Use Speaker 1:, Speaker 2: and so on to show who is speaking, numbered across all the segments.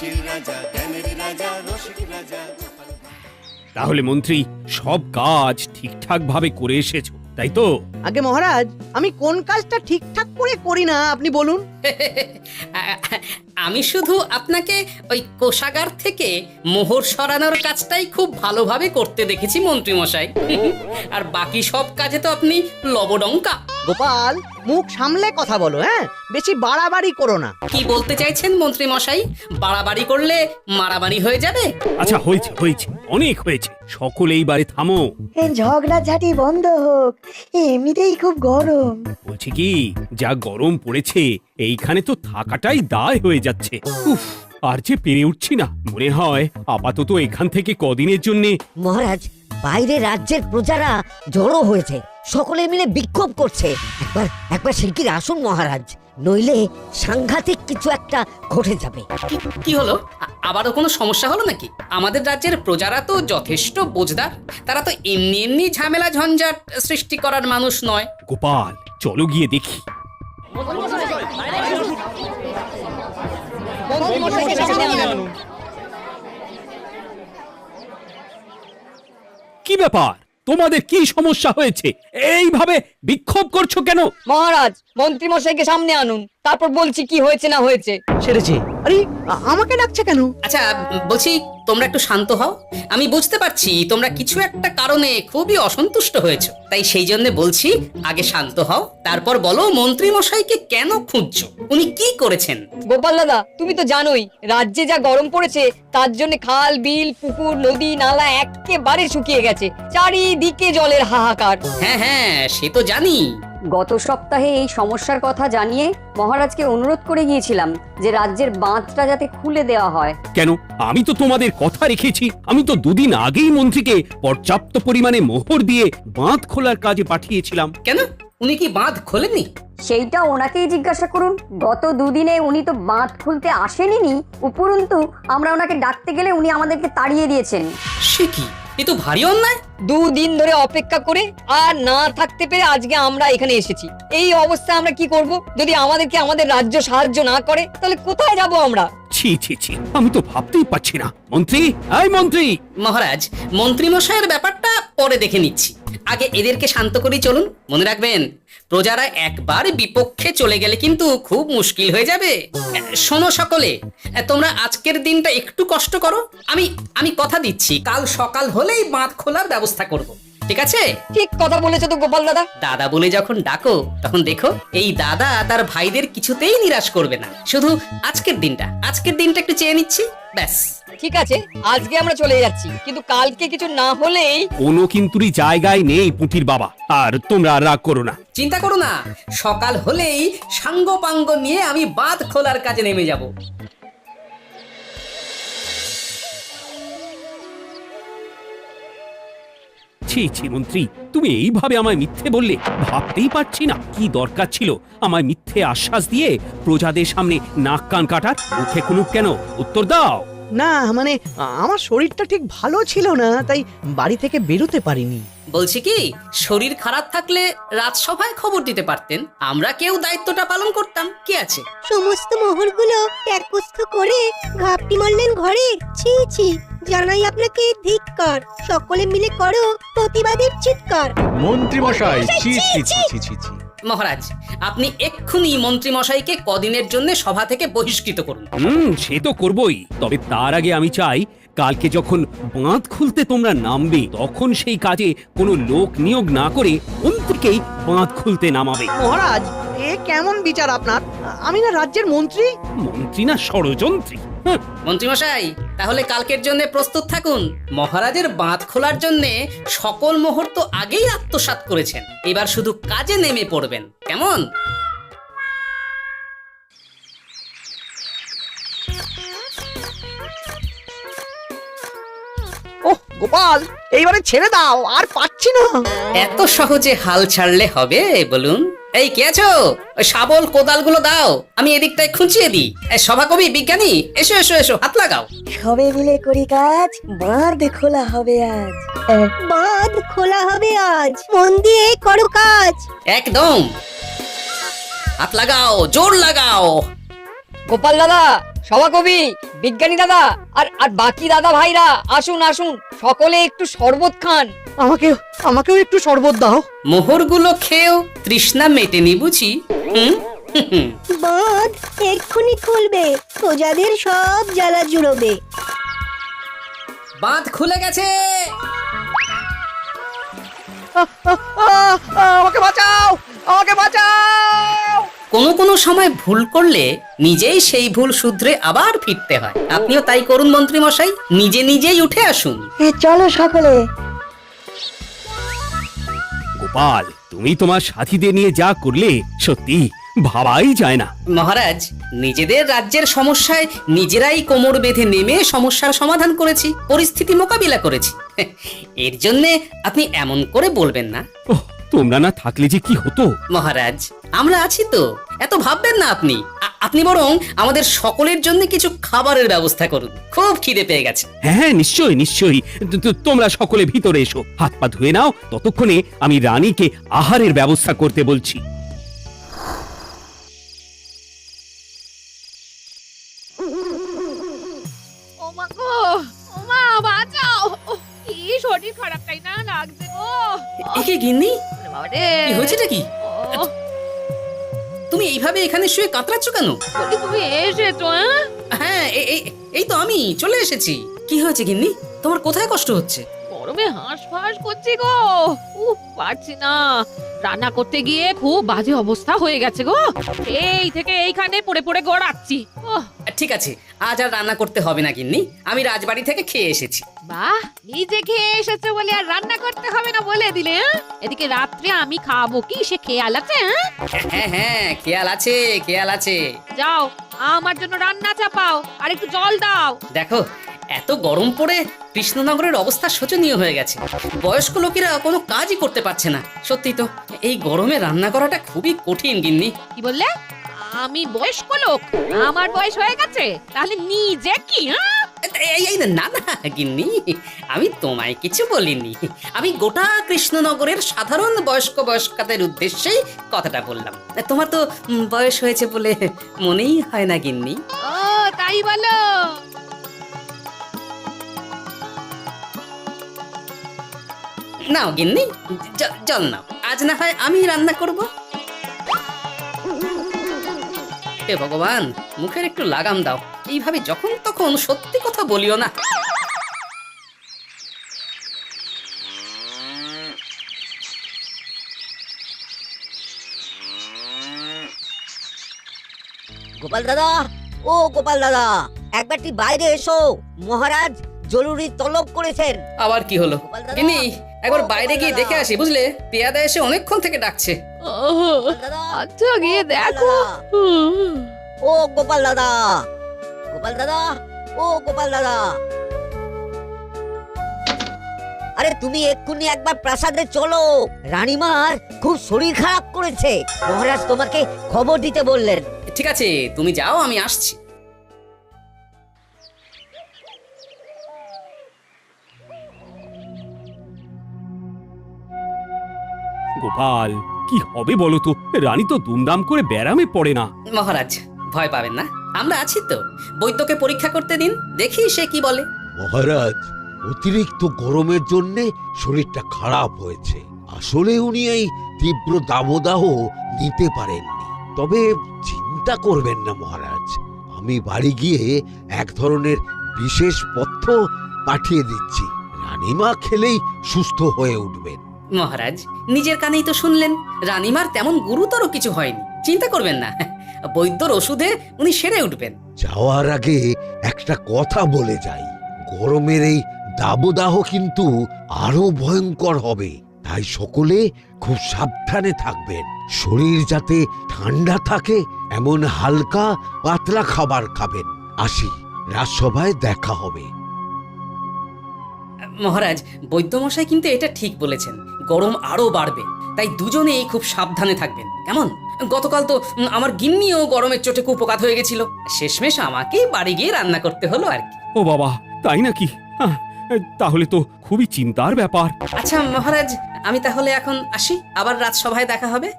Speaker 1: হাসির রাজা, জ্ঞানের রাজা, রসিক রাজা।
Speaker 2: তাহলে মন্ত্রী সব কাজ ঠিকঠাক ভাবে করে এসেছো, তাই তো?
Speaker 3: আগে মহারাজ, আমি কোন কাজটা ঠিকঠাক করে করি না আপনি বলুন।
Speaker 4: আমি শুধু আপনাকে ওই কোষাগার থেকে মোহর সরানোর কাজটাই খুব ভালোভাবে করতে দেখেছি মন্ত্রী মশাই। আর বাকি সব কাজে তো আপনি লবডঙ্কা।
Speaker 3: গোপাল, মুখ সামলে কথা বলো, হ্যাঁ? বেশি বাড়াবাড়ি করো না।
Speaker 4: কি বলতে চাইছেন মন্ত্রী মশাই? বাড়াবাড়ি করলে মারামারি হয়ে যাবে?
Speaker 2: আচ্ছা, হয়েছে হয়েছে, অনেক হয়েছে, সকলে এইবারে থামো।
Speaker 5: ঝগড়াঝাটি বন্ধ হোক, এমনিতেই খুব গরম।
Speaker 2: বলছি কি, যা গরম পড়েছে এইখানে তো থাকাটাই দায় হয়ে যাচ্ছে। উফ, আর যে পেরে উঠছি না। মনে হয় আপাতত এখান থেকে কদিনের জন্য।
Speaker 5: মহারাজ, বাইরে রাজ্যের প্রজারা জড়ো হয়েছে, সকলে মিলে বিক্ষোভ করছে। একবার শিগগির আসুন মহারাজ, নইলে সাংঘাতিক কিছু একটা ঘটে যাবে।
Speaker 4: কি হলো? আবারও কোনো সমস্যা হলো নাকি? আমাদের রাজ্যের প্রজারা তো যথেষ্ট বোঝদার, তারা তো এমনি এমনি ঝামেলা ঝঞ্ঝাট সৃষ্টি করার মানুষ নয়।
Speaker 2: গোপাল, চলো গিয়ে দেখি। কি ব্যাপার, তোমাদের কি সমস্যা হয়েছে? এইভাবে বিক্ষোভ করছো কেন?
Speaker 6: মহারাজ, মন্ত্রী মশাইকে সামনে আনুন, তারপর বলছি কি হয়েছে না হয়েছে।
Speaker 3: সেরেছে। আরে, আমাকে ডাকছে কেন?
Speaker 4: আচ্ছা, বলছি তোমরা একটু শান্ত হও। আমি বুঝতে পারছি তোমরা কিছু একটা কারণে খুবই অসন্তুষ্ট হয়েছো, তাই সেই জন্য বলছি আগে শান্ত হও, তারপর বলো মন্ত্রী মশাইকে কেন খুঁজছো, উনি কি করেছেন?
Speaker 6: গোপাল দাদা, তুমি তো জানোই রাজ্যে যা গরম পড়েছে, তার জন্য খাল বিল পুকুর নদী নালা একেবারে শুকিয়ে গেছে, চারিদিকে জলের হাহাকার।
Speaker 4: হ্যাঁ হ্যাঁ, সে তো জানি।
Speaker 7: গত সপ্তাহে এই সমস্যার কথা জানিয়ে মহারাজকে অনুরোধ করে গিয়েছিলাম যে রাজ্যের বাঁধটা যাতে খুলে দেওয়া হয়।
Speaker 2: কেন? আমি তো তোমাদের কথা রেখেছি। আমি তো দুদিন আগেই মন্ত্রীকে পর্যাপ্ত পরিমাণে মোহর দিয়ে বাঁধ খোলার কাজে পাঠিয়েছিলাম।
Speaker 4: কেন, উনি কি বাঁধ খোলেননি?
Speaker 7: সেইটা ওনাকেই জিজ্ঞাসা করুন। গত দুদিনে উনি তো বাঁধ খুলতে আসেনি, উপরন্তু আমরা ওনাকে ডাকতে গেলে উনি আমাদেরকে তাড়িয়ে দিয়েছেন।
Speaker 4: সে কি, এ তো ভারী অন্যায়।
Speaker 6: দুদিন ধরে অপেক্ষা করে আর না থাকতে পেরে আজকে আমরা এখানে এসেছি। এই অবস্থায় আমরা কি করব? যদি আমাদেরকে আমাদের রাজ্য সাহায্য না করে তাহলে কোথায় যাব আমরা?
Speaker 2: ছি ছি ছি, আমি তো ভাবতেই পারছি না। মন্ত্রী, এই মন্ত্রী।
Speaker 4: মহারাজ, মন্ত্রী মশাইয়ের ব্যাপারটা পরে দেখে নিচ্ছি, আগে এদেরকে শান্ত করেই চলুন। মনে রাখবেন, প্রজারা একবার বিপক্ষে চলে গেলে কিন্তু খুব মুশকিল হয়ে যাবে। শোনো সকলে, তোমরা আজকের দিনটা একটু কষ্ট করো। আমি কথা দিচ্ছি, কাল সকাল হলেই বাঁধ খোলার ব্যবস্থা করব। ঠিক আছে?
Speaker 6: ঠিক কথা বলেছো তো গোপাল দাদা।
Speaker 4: দাদা বলে যখন ডাকো, তখন দেখো এই দাদা তার ভাইদের কিছুতেই নিরাশ করবে না। শুধু আজকের দিনটা একটু চেয়ে নিচ্ছি, ব্যাস।
Speaker 6: ঠিক আছে, আজকে আমরা চলে যাচ্ছি, কিন্তু কালকে কিছু না হলেই।
Speaker 2: কোনো কিন্তুরই জায়গায় নেই পুঁটির বাবা, আর তোমরা রাগ করো না।
Speaker 4: চিন্তা করো না, সকাল হলেই সাঙ্গ পাঙ্গ নিয়ে আমি বাঁধ খোলার কাজে নেমে যাব।
Speaker 2: ছি ছি মন্ত্রী, তুমি এইভাবে আমায় মিথ্যে বললে। ভাবতেই পারছি না কি দরকার ছিল আমায় মিথ্যে আশ্বাস দিয়ে প্রজাদের সামনে নাক কান কাটার। মুখে কুলুপ কেন? উত্তর দাও।
Speaker 3: না, মানে আমার শরীরটা ঠিক ভালো ছিল না, তাই বাড়ি থেকে বেরোতে পারিনি।
Speaker 4: বলছি কি, শরীর খারাপ থাকলে রাজসভায় খবর দিতে পারতেন, আমরা কেউ দায়িত্বটা পালন করতাম। কি আছে?
Speaker 8: সমস্ত মোহরগুলো ট্যাকুস্থ করে ঘাপটি মারলেন ঘরে। ছি ছি, জানাই আপনাকে ধিক্কার। সকলে মিলে করো প্রতিবাদের চিৎকার।
Speaker 9: মন্ত্রী মশাই, ছি ছি ছি ছি ছি ছি।
Speaker 4: মহারাজ, আপনি এক্ষুনি মন্ত্রী মশাইকে কদিনের জন্য সভা থেকে বহিষ্কৃত করুন।
Speaker 2: সে তো করবই, তবে তার আগে আমি চাই কালকে যখন বাঁধ খুলতে তোমরা নামবে, তখন সেই কাজে কোনো লোক নিয়োগ না করে মন্ত্রীকেই বাঁধ খুলতে নামাবে।
Speaker 3: মহারাজ, এ কেমন বিচার আপনার? আমি না রাজ্যের মন্ত্রী।
Speaker 2: মন্ত্রী না ষড়যন্ত্রী।
Speaker 4: মন্ত্রী মশাই, তাহলে কালকের জন্য প্রস্তুত থাকুন। মহারাজের বাঁধ খোলার জন্য সকল মোহর তো আগেই আত্মসাৎ করেছেন, এবার শুধু কাজে নেমে পড়বেন, কেমন?
Speaker 3: ওহ গোপাল, এইবারে ছেড়ে দাও, আর পাচ্ছি না।
Speaker 4: এত সহজে হাল ছাড়লে হবে বলুন? এই কে আছো? ওই শাবল কোদালগুলো দাও, আমি এদিকটায় খুঁচিয়ে দিই। সভাকবি বিজ্ঞানী, এসো এসো এসো, হাত লাগাও।
Speaker 5: সবে মিলে করি কাজ, বাঁধ খোলা হবে আজ।
Speaker 8: বাঁধ খোলা হবে আজ, মন দিয়ে করো কাজ।
Speaker 4: একদম, হাত লাগাও, জোর লাগাও।
Speaker 6: গোপাল দাদা, সভাকবি, বিজ্ঞানী দাদা আর আর বাকি দাদা ভাইরা আসুন আসুন, সকলে একটু শরবত খান।
Speaker 3: আমাকেও একটু শরবত দাও।
Speaker 4: মোহরগুলো খেয়েও তৃষ্ণা মেটেনি বুঝি? হুম?
Speaker 8: বাঁধ এক্ষুনি খুলবে, প্রজাদের সব জ্বালা জুড়োবে।
Speaker 4: বাঁধ খুলে গেছে।
Speaker 3: আমাকে বাঁচাও, আমাকে বাঁচাও।
Speaker 4: কোনো সময় ভুল করলে নিজেই সেই ভুল শুধরে আবার ফিরতে হয়। আপনিও তাই করুন মন্ত্রী মশাই, নিজেই উঠে আসুন।
Speaker 8: চলো সকলে।
Speaker 2: গোপাল, তুমি তোমার সাথীদের নিয়ে যা করলে সত্যি ভাবাই যায় না।
Speaker 4: মহারাজ, নিজেদের রাজ্যের সমস্যায় নিজেরাই কোমর বেঁধে নেমে সমস্যার সমাধান করেছি, পরিস্থিতি মোকাবিলা করেছি। এর জন্যে আপনি এমন করে বলবেন না।
Speaker 2: ওহ, তোমরা না থাকলে যে কি হতো।
Speaker 4: মহারাজ, আমরা আছি তো, এত ভাববেন না আপনি। আপনি বরং আমাদের সকলের জন্য কিছু খাবারের ব্যবস্থা করুন, খুব খিদে পেয়ে গেছে।
Speaker 2: হ্যাঁ, নিশ্চয়ই নিশ্চয়ই। তোমরা সকলে ভিতরে এসো, হাত পা ধুয়ে নাও, ততক্ষণে আমি রানীকে আহারের ব্যবস্থা করতে বলছি।
Speaker 10: ওমা গো, ওমা বাঁচাও, কি শরীর খারাপটাই না লাগছে গো।
Speaker 4: একে গিন্নি,
Speaker 10: বাবারে,
Speaker 4: কি হয়েছেটা কি?
Speaker 10: ও,
Speaker 4: তুমি এইভাবে এখানে শুয়ে কাতরাচ্ছ কেন?
Speaker 10: বলি তুমি এসেছো?
Speaker 4: হ্যাঁ, এই তো আমি চলে এসেছি। কি হয়েছে গিন্নি? তোমার কোথায় কষ্ট হচ্ছে?
Speaker 10: গরমে হাঁসফাঁস করছি গো, পারছি না। রান্না করতে গিয়ে খুব বাজে অবস্থা হয়ে গেছে গো, এই থেকে এইখানে পড়ে পড়ে গড়াচ্ছি।
Speaker 4: ঠিক আছে, আজ আর রান্না করতে হবে না গিন্নি, আমি রাজবাড়ি থেকে খেয়ে এসেছি।
Speaker 10: বাহ, নিজে খেয়ে এসেছো বলে আর রান্না করতে হবে না বলে দিলে? এদিকে রাত্রে আমি খাবো কি, সে খেয়াল আছে?
Speaker 4: হ্যাঁ, খেয়াল আছে, খেয়াল আছে।
Speaker 10: যাও, আমার জন্য রান্না চাপাও আর একটু জল দাও।
Speaker 4: দেখো, এত গরম পড়ে কৃষ্ণনগরের অবস্থা শোচনীয় হয়ে গেছে। বয়স্ক লোকেরা কোনো কাজই করতে পারছে না। সত্যি তো, এই গরমে রান্না করাটা খুবই কঠিন গিন্নি।
Speaker 10: কি বললে? আমি বয়স্ক লোক? আমার বয়স হয়ে গেছে, তাহলে নিজে কি?
Speaker 4: না গিন্নি, আমি তোমায় কিছু বলিনি। আমি গোটা কৃষ্ণনগরের সাধারণ বয়স্কাদের উদ্দেশ্যেই কথাটা বললাম। তোমার তো বয়স হয়েছে বলে মনেই হয় না গিন্নি।
Speaker 10: ও তাই বলো?
Speaker 4: নাও গিন্নি, জল নাও। আজ না হয় আমি রান্না করব। হে ভগবান, মুখের একটু লাগাম দাও। এইভাবে যখন তখন সত্যি কথা বলিও না।
Speaker 5: গোপাল দাদা, ও গোপাল দাদা, একবারটি বাইরে এসো, মহারাজ জরুরি তলব করেছেন।
Speaker 4: আবার কি হলো
Speaker 5: গোপাল দাদা,
Speaker 4: গিন্নি? একবার
Speaker 5: ও
Speaker 4: বাইরে
Speaker 5: গোপাল
Speaker 4: গিয়ে
Speaker 5: দাদা।
Speaker 4: দেখে আসি, বুঝলে? পেয়াদা এসে অনেকক্ষণ থেকে ডাকছে।
Speaker 5: গোপাল দাদা,
Speaker 10: আচ্ছা, গিয়ে
Speaker 5: গোপাল
Speaker 10: দেখো।
Speaker 5: দাদা। ও গোপাল দাদা, গোপাল দাদা, ও গোপাল দাদা, আরে তুমি এক্ষুনি একবার প্রাসাদে চলো, রানীমার খুব শরীর খারাপ করেছে, মহারাজ তোমাকে খবর দিতে বললেন।
Speaker 4: ঠিক আছে, তুমি যাও, আমি আসছি।
Speaker 2: গোপাল, কি হবে বলো তো? রানী তো দুমদাম করে ব্যারামে পড়ে না।
Speaker 4: মহারাজ, ভয় পাবেন না, আমরা আছি তো। বৈদ্যকে পরীক্ষা করতে দিন, দেখি সে কি বলে।
Speaker 11: মহারাজ, অতিরিক্ত গরমের জন্য শরীরটা খারাপ হয়েছে। আসলে উনি এই তীব্র দাবদাহ নিতে পারেননি। তবে চিন্তা করবেন না মহারাজ, আমি বাড়ি গিয়ে এক ধরনের বিশেষ পথ্য পাঠিয়ে দিচ্ছি। রানীমা খেলেই সুস্থ হয়ে উঠবেন।
Speaker 4: মহারাজ, নিজের কানেই তো শুনলেন, রানীমার তেমন গুরুতর কিছু হয়নি, চিন্তা করবেন না। বৈদ্যর ওষুধে উনি সেরে উঠবেন।
Speaker 11: যাওয়ার আগে একটা কথা বলে যাই, গরমের এই দাবদাহ কিন্তু আরো ভয়ঙ্কর হবে, তাই সকলে খুব সাবধানে থাকবেন। শরীর যাতে ঠান্ডা থাকে এমন হালকা পাতলা খাবার খাবেন। আসি, রাজসভায় দেখা হবে।
Speaker 4: মহারাজ, বৈদ্যমশাই কিন্তু এটা ঠিক বলেছেন, গরম আরো বাড়বে, তাই দুজনেই খুব সাবধানে থাকবেন, কেমন? গতকাল তো আমার গিন্নিও গরমের চোটে কুপোকাত হয়ে গেছিল, শেষমেশ আমাকেই বাড়ি গিয়ে রান্না করতে হলো আর কি।
Speaker 2: ও বাবা, তাই নাকি? তাহলে তো খুবই চিন্তার ব্যাপার।
Speaker 4: আচ্ছা মহারাজ, আমি তাহলে এখন আসি, আবার রাজসভায় দেখা হবে।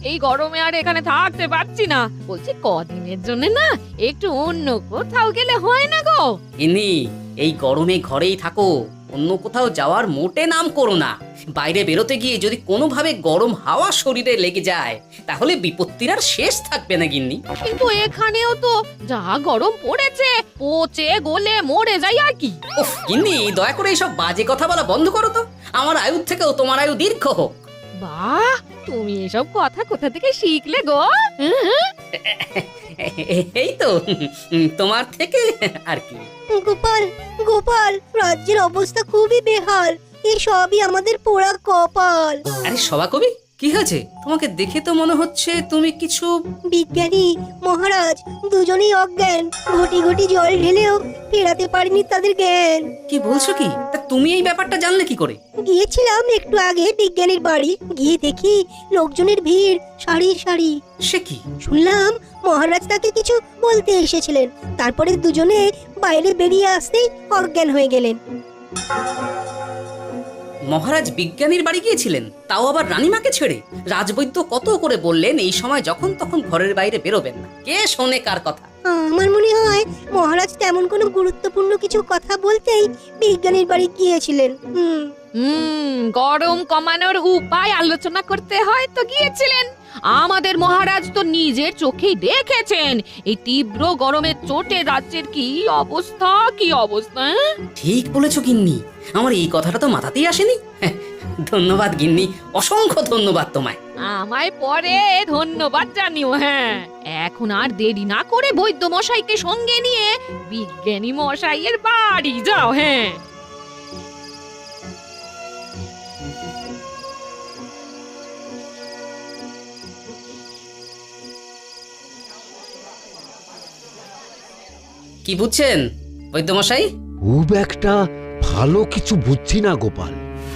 Speaker 10: এই গরমে আর এখানে থাকতে পারছি না। বলছি কদিনের জন্য না একটু অন্য কোথাও গেলে হয় না গো?
Speaker 4: গিন্নি, এই গরমে ঘরেই থাকো, অন্য কোথাও যাওয়ার মোটে নাম করো না। বাইরে বেরোতে গিয়ে যদি কোনোভাবে গরম হাওয়া শরীরে লেগে যায় তাহলে বিপত্তির আর শেষ থাকবে না গিন্নি।
Speaker 10: কিন্তু এখানেও তো যা গরম পড়েছে, পচে গলে মরে যাই আর কি।
Speaker 4: উফ গিন্নি, দয়া করে এইসব বাজে কথা বলা বন্ধ করো তো। আমার আয়ু থেকেও তোমার আয়ু দীর্ঘ হোক।
Speaker 10: বাহ, তুমি এসব কথা কোথা থেকে শিখলে গো? হুম?
Speaker 4: এই তো তোমার থেকে আর কি।
Speaker 8: গোপাল গোপাল, রাজ্যের অবস্থা খুবই বেহাল। এই সবই আমাদের পোড়া কপাল।
Speaker 4: আরে সভা কবি, কি হয়েছে? তোমাকে দেখে তো মনে হচ্ছে তুমি কিছু।
Speaker 8: বিজ্ঞানী মহারাজ দুজনেই অজ্ঞান। ঘটি ঘটি জল ঢেলেও ফেরাতে পারিনি তাদের জ্ঞান।
Speaker 4: কি বলছো কি? তা তুমি এই ব্যাপারটা জানলে কি করে?
Speaker 8: গিয়েছিলাম একটু আগে বিজ্ঞানীর বাড়ি, গিয়ে দেখি লোকজনের ভিড় সারি সারি।
Speaker 4: সে কি?
Speaker 8: শুনলাম মহারাজ তাকে কিছু বলতে এসেছিলেন, তারপরে দুজনে বাইরে বেরিয়ে আসতেই অজ্ঞান হয়ে গেলেন।
Speaker 4: মহারাজ বিজ্ঞানীর বাড়ি গিয়েছিলেন, তাও আবার রানীমাকে ছেড়ে? রাজবৈদ্য কত করে বললেন এই সময় যখন তখন ঘরের বাইরে বেরোবেন না। কে শোনে কার কথা?
Speaker 8: আমার মনে হয় মহারাজ তেমন কোনো গুরুত্বপূর্ণ কিছু কথা বলতেই বিজ্ঞানীর বাড়ি গিয়েছিলেন।
Speaker 10: গরম কমানোর উপায় আলোচনা করতে হয় তো গিয়েছিলেন। আমাদের মহারাজ তো নিজের চোখেই দেখেছেন এই তীব্র গরমের চোটে রাজ্যের কি অবস্থা, কি অবস্থা।
Speaker 4: ঠিক বলেছো গিন্নি, আমার এই কথাটা তো মাথাতেই আসেনি। ধন্যবাদ গিন্নি, অসংখ্য ধন্যবাদ তোমায়।
Speaker 10: আমায় পরে ধন্যবাদ জানিও। হ্যাঁ, এখন আর দেরি না করে বৈদ্য মশাইকে সঙ্গে নিয়ে বিজ্ঞানী মশাইয়ের বাড়ি যাও। হ্যাঁ,
Speaker 4: কি বুঝছেন বৈদ্যমশাই?
Speaker 11: খুব একটা ভালো কিছু বুঝছি না গোপাল।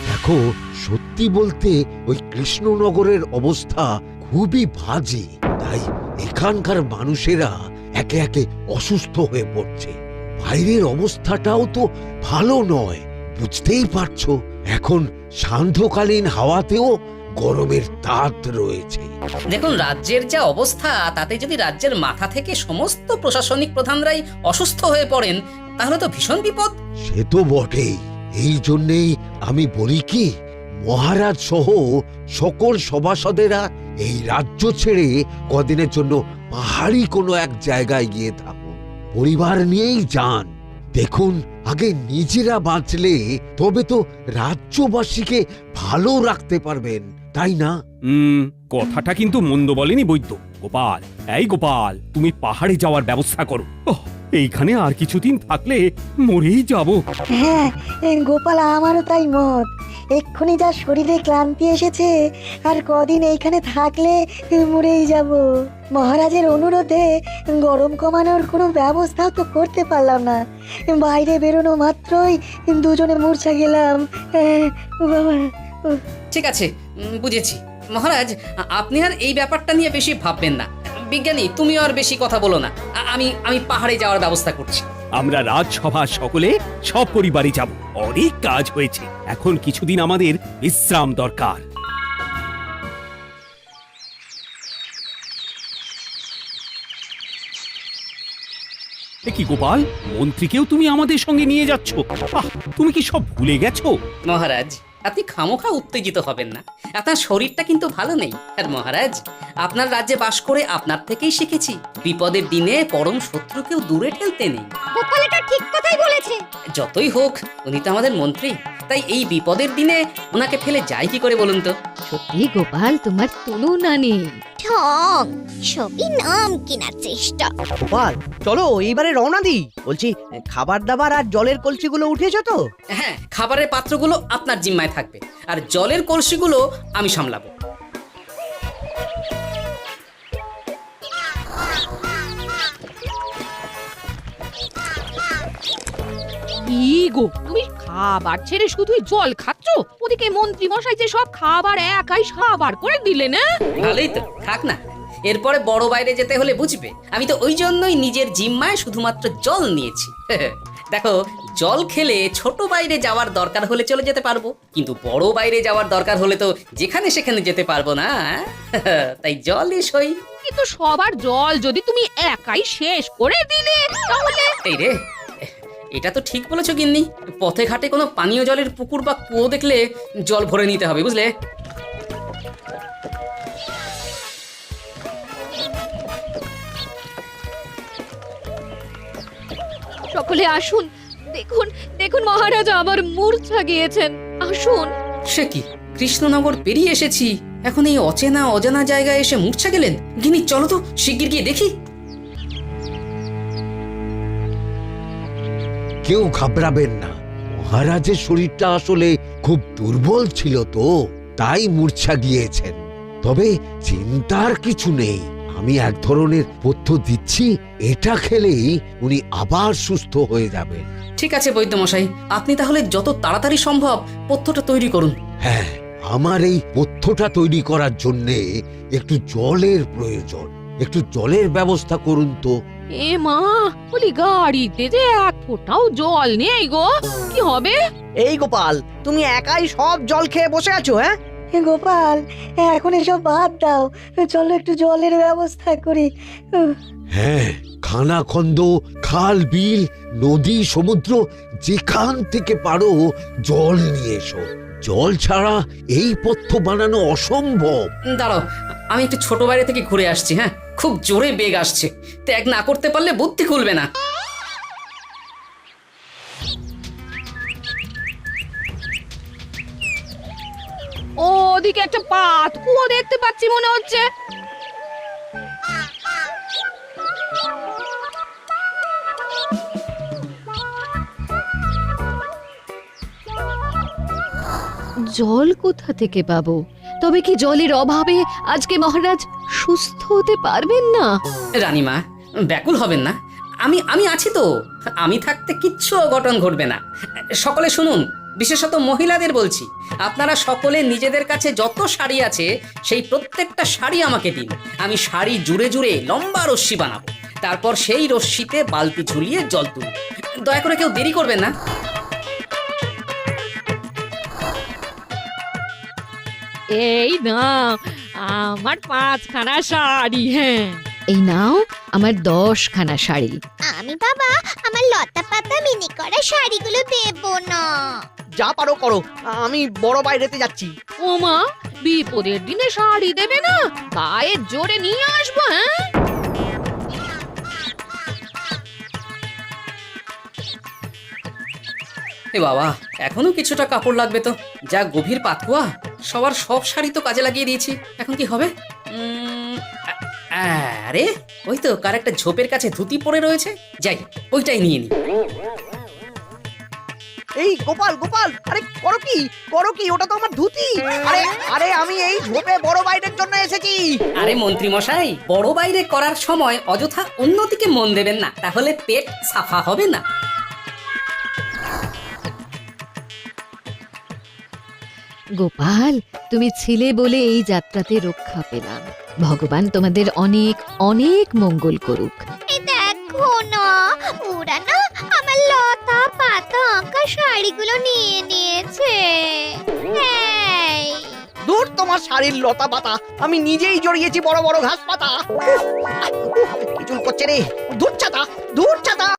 Speaker 11: দেখো, সত্যি বলতে ওই কৃষ্ণনগরের অবস্থা খুবই বাজে। তাই এখানকার মানুষেরা একে একে অসুস্থ হয়ে পড়ছে। বাইরের অবস্থাটাও তো ভালো নয়, বুঝতেই পারছো। এখন সান্ধ্যকালীন হাওয়াতেও গরমের তাত রয়েছে।
Speaker 4: দেখুন, রাজ্যের যা অবস্থা, তাতে যদি রাজ্যের মাথা থেকে সমস্ত প্রশাসনিক প্রধানরাই অসুস্থ হয়ে পড়েন তাহলে তো ভীষণ বিপদ।
Speaker 11: সে তো বটেই। এই জন্যেই আমি বলি কি, মহারাজ সহ সকল সভাসদেরা এই রাজ্য ছেড়ে কদিনের জন্য পাহাড়ি কোনো এক জায়গায় গিয়ে থাকুন, পরিবার নিয়েই যান। দেখুন, আগে নিজেরা বাঁচলে তবে তো রাজ্যবাসীকে ভালো রাখতে পারবেন, তাই না?
Speaker 2: কথাটা কিন্তু মন্দ বলেনি বৈদ্য। গোপাল, এই গোপাল, তুমি পাহাড়ে যাওয়ার ব্যবস্থা করো। এইখানে আর কিছুদিন থাকলে মরেই যাব।
Speaker 5: হ্যাঁ গোপাল, আমারও তাই মত। এক্ষুনি যা শরীরে ক্লান্তি এসেছে, আর কদিন এইখানে থাকলে মরেই যাব। মহারাজের অনুরোধে গরম কমানোর কোনো ব্যবস্থাও তো করতে পারলাম না। বাইরে বেরোনো মাত্রই দুজনে মূর্ছা গেলাম। বাবা,
Speaker 4: ঠিক আছে, বুঝেছি। মহারাজ, আপনি আর এই ব্যাপারটা নিয়ে বেশি ভাববেন না। বিজ্ঞানী, তুমি আর বেশি কথা বলো না। আমি পাহাড়ে যাওয়ার ব্যবস্থা করছি।
Speaker 2: আমরা রাজসভা সকলে সব পরিবারে যাব। অনেক কাজ হয়েছে, এখন কিছুদিন আমাদের বিশ্রাম দরকার। কি গোপাল, মন্ত্রীকেও তুমি আমাদের সঙ্গে নিয়ে যাচ্ছ? তুমি কি সব ভুলে গেছো?
Speaker 4: মহারাজ, আপনি খামোখা উত্তেজিত হবেন না। আপনার শরীরটা কিন্তু ভালো নেই। আর মহারাজ, আপনার রাজ্যে বাস করে আপনার থেকেই শিখেছি বিপদের দিনে পরম শত্রুকেও দূরে ঠেলতে নেই।
Speaker 8: গোপাল এটা ঠিক কথাই বলেছে।
Speaker 4: যতই হোক, উনি তো আমাদের মন্ত্রী, তাই এই বিপদের দিনে ওনাকে ফেলে যায় কি করে বলুন তো?
Speaker 10: সত্যি গোপাল, তোমার তুলনা নেই।
Speaker 8: ঠক, সবই নাম কেনার চেষ্টা।
Speaker 3: গোপাল, চলো এইবারে রওনা দিই। বলছি, খাবার দাবার আর জলের কলসিগুলো উঠেছো তো?
Speaker 4: হ্যাঁ, খাবারের পাত্রগুলো আপনার জিম্মায় থাকবে, আর জলের কলসিগুলো আমি সামলাবো।
Speaker 10: কি গো, তুমি খাবার ছেড়ে শুধুই জল খাচ্ছ? ওদিকে মন্ত্রী মশাই যে সব খাবার একাই সাবার করে দিলেন। না
Speaker 4: ভালোই তো, থাক না। এরপরে বড় বাইরে যেতে হলে বুঝবে। আমি তো ওই জন্যই নিজের জিম্মায় শুধুমাত্র জল নিয়েছি। দেখো, জল খেলে ছোট বাইরে যাওয়ার দরকার হলে চলে যেতে পারবো, কিন্তু বড় বাইরে যাওয়ার দরকার হলে তো যেখানে সেখানে যেতে পারবো না। তাই জলই সই।
Speaker 10: কিন্তু সবার জল যদি তুমি একাই শেষ করে দিলে তাহলে
Speaker 4: এই রে, এটা তো ঠিক বলেছো গিন্নি। পথে ঘাটে কোনো পানীয় জলের পুকুর বা কুয়ো দেখলে জল ভরে নিতে হবে, বুঝলে?
Speaker 10: সকলে আসুন, দেখুন দেখুন মহারাজ আবার মূর্ছা গিয়েছেন। আসুন।
Speaker 4: সে কি, কৃষ্ণনগর পেরিয়ে এসেছি, এখন এই অচেনা অজানা জায়গায় এসে মূর্ছা গেলেন? গিন্নি চলো তো শিগগির গিয়ে দেখি।
Speaker 11: কেউ ঘাবড়াবেন না, মহারাজের শরীরটা আসলে খুব দুর্বল ছিল তো, তাই মূর্ছা গিয়েছেন। তবে চিন্তার কিছু নেই, আমি এক ধরনের পথ্য দিচ্ছি, এটা খেলেই উনি আবার সুস্থ হয়ে যাবেন।
Speaker 4: ঠিক আছে বৈদ্যমশাই, আপনি তাহলে যত তাড়াতাড়ি সম্ভব পথ্যটা তৈরি করুন।
Speaker 11: হ্যাঁ, আমার এই পথ্যটা তৈরি করার জন্যে একটু জলের প্রয়োজন, একটু জলের ব্যবস্থা করুন তো।
Speaker 10: এ মা, বলি গাড়িতে যে এক ফোঁটাও জল নেই গো, কি হবে?
Speaker 3: এই গোপাল, তুমি একাই সব জল খেয়ে বসে আছো? হ্যাঁ
Speaker 5: গোপাল, এখন এসব বাদ দাও, চলো একটু জলের ব্যবস্থা করি।
Speaker 11: হ্যাঁ, খানাখন্দ, খাল, বিল, নদী, সমুদ্র, যেখান থেকে পারো জল নিয়ে এসো। জল ছাড়া এই পথ্য বানানো অসম্ভব।
Speaker 4: দাঁড়াও, আমি একটু ছোট বাইরে থেকে ঘুরে আসছি। হ্যাঁ, খুব জোরে বেগ আসছে, ত্যাগ না করতে পারলে বুদ্ধি খুলবে না।
Speaker 10: ওদিকে একটা পাত কুয়ো দেখতে পাচ্ছি মনে হচ্ছে। জল কোথা থেকে পাবো? তবে কি জলের অভাবে আজকে মহারাজ সুস্থ হতে পারবেন না?
Speaker 4: রানীমা, ব্যাকুল হবেন না, আমি আছি তো। আমি থাকতে কিচ্ছু অঘটন ঘটবে না। সকলে শুনুন, বিশেষত মহিলাদের বলছি, আপনারা সকলে নিজেদের কাছে যত শাড়ি আছে সেই প্রত্যেকটা শাড়ি আমাকে দিন। আমি শাড়ি জুড়ে জুড়ে লম্বা রশ্মি বানাবো, তারপর সেই রশ্মিতে বালতি ঝুলিয়ে জল তুলব। দয়া করে কেউ দেরি করবেন না।
Speaker 10: এই নাও আমার 5খানা শাড়ি। হ্যাঁ, এই নাও আমার 10খানা শাড়ি।
Speaker 8: আমি বাবা আমার লতা পাতা মিনি করা শাড়িগুলো দেব না।
Speaker 3: যা পারো করো, আমি বড় বাইরেতে যাচ্ছি।
Speaker 10: ও মা, বিপদের দিনে শাড়ি দেবে না? গায়ে জোরে নিয়ে আসবো। হ্যাঁ,
Speaker 4: এ বাবা, এখনো কিছুটা কাপড় লাগবে তো। যা গভীর পাতকুয়া, সবার সব শাড়ি তো কাজে লাগিয়ে দিয়েছি, এখন কি হবে? আরে ওই তো কার একটা ঝোপের কাছে ধুতি পড়ে রয়েছে, যাই ওইটাই নিয়ে নি।
Speaker 3: এই গোপাল গোপাল, আরে করো কি, ওটা তো আমার ধুতি। আরে আরে আমি এই ঝোপে বড় বাইরের জন্য এসেছি।
Speaker 4: আরে মন্ত্রী মশাই, বড় বাইরে করার সময় অযথা অন্যদিকে মন দেবেন না, তাহলে পেট সাফা হবে না।
Speaker 10: গোপাল, তুমি ছিলে বলে এই যাত্রাতে রক্ষা পেলাম। ভগবান তোমাদের অনেক অনেক মঙ্গল করুক।
Speaker 8: এই দেখো না, ওরা না আমার লতা পাতা আঁকা শাড়িগুলো নিয়ে নিয়েছে। এই
Speaker 3: দূর তোমার শাড়ির লতা পাতা, আমি নিজেই জড়িয়েছি বড় বড় ঘাস পাতা। কি চুল করছে রে, দূর ছাতা।